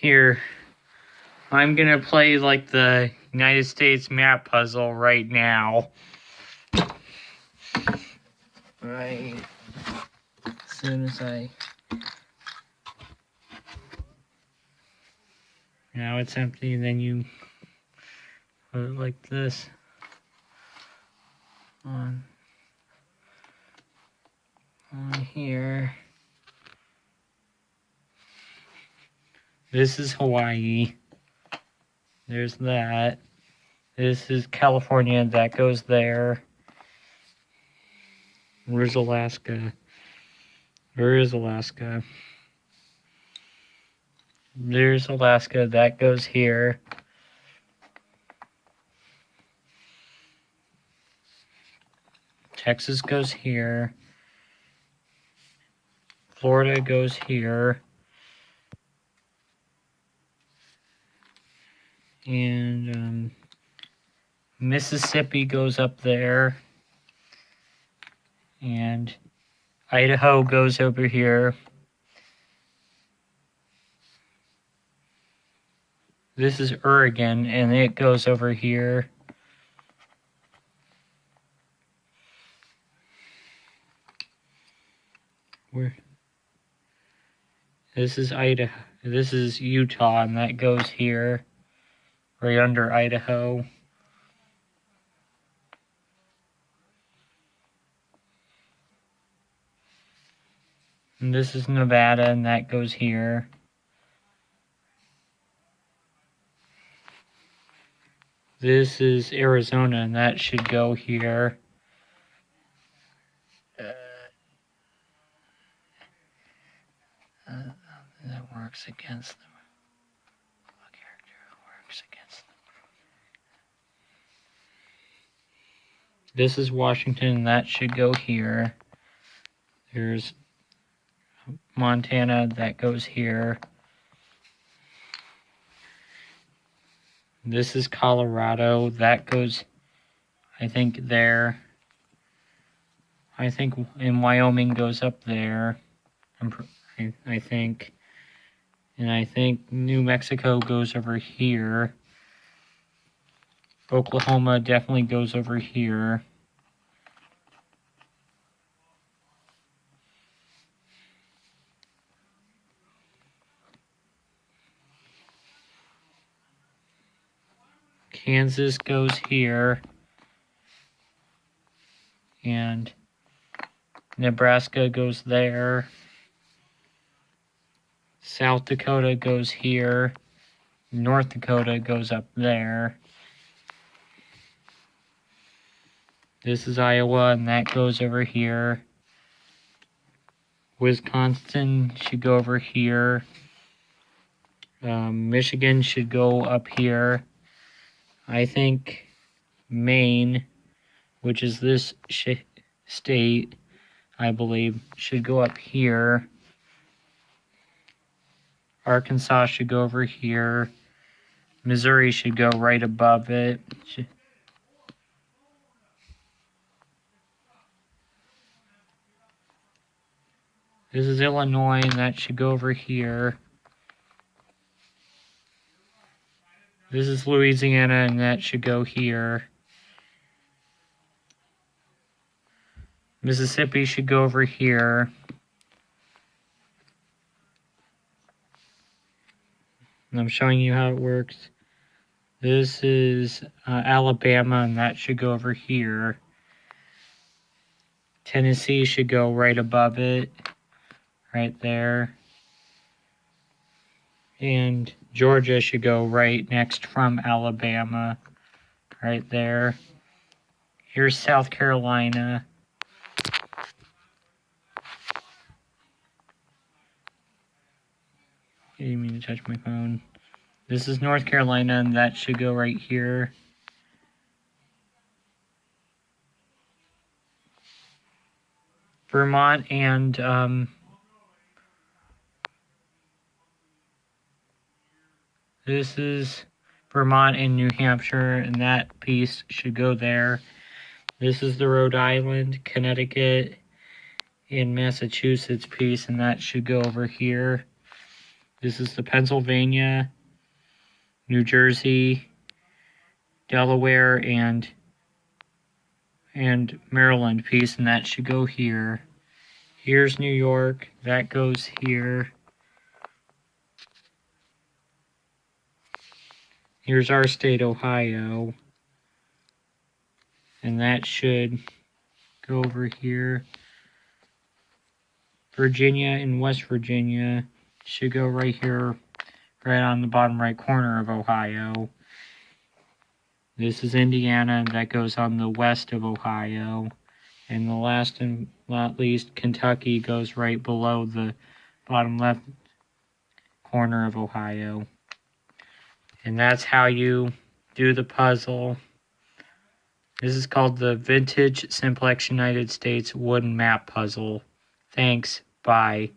Here, I'm gonna play like the United States map puzzle right now. Right. As soon as now it's empty, then you put it like this on here. This is Hawaii. There's that. This is California. That goes there. Where's Alaska? Where is Alaska? There's Alaska. That goes here. Texas goes here. Florida goes here. And Mississippi goes up there. And Idaho goes over here. This is Oregon, and it goes over here. Where? This is Idaho. This is Utah, and that goes here, right under Idaho. And this is Nevada, and that goes here. This is Arizona, and that should go here. That works against them. A character works against them. This is Washington, and that should go here. There's Montana, that goes here. This is Colorado, that goes, I think, there. I think in Wyoming goes up there. I think. And I think New Mexico goes over here. Oklahoma definitely goes over here. Kansas goes here. And Nebraska goes there. South Dakota goes here. North Dakota goes up there. This is Iowa, and that goes over here. Wisconsin should go over here. Michigan should go up here. I think Maine, which is this state, I believe, should go up here. Arkansas should go over here. Missouri should go right above it. This is Illinois, and that should go over here. This is Louisiana, and that should go here. Mississippi should go over here. And I'm showing you how it works. This is Alabama, and that should go over here. Tennessee should go right above it, right there. And Georgia should go right next from Alabama, right there. Here's South Carolina. I didn't mean to touch my phone. This is North Carolina, and that should go right here. Vermont and this is Vermont and New Hampshire, and that piece should go there. This is the Rhode Island, Connecticut, and Massachusetts piece, and that should go over here. This is the Pennsylvania, New Jersey, Delaware, and Maryland piece, and that should go here. Here's New York, that goes here. Here's our state, Ohio, and that should go over here. Virginia and West Virginia should go right here, right on the bottom right corner of Ohio. This is Indiana, and that goes on the west of Ohio. And the last and not least, Kentucky goes right below the bottom left corner of Ohio. And that's how you do the puzzle. This is called the Vintage Simplex United States Wooden Map Puzzle. Thanks. Bye.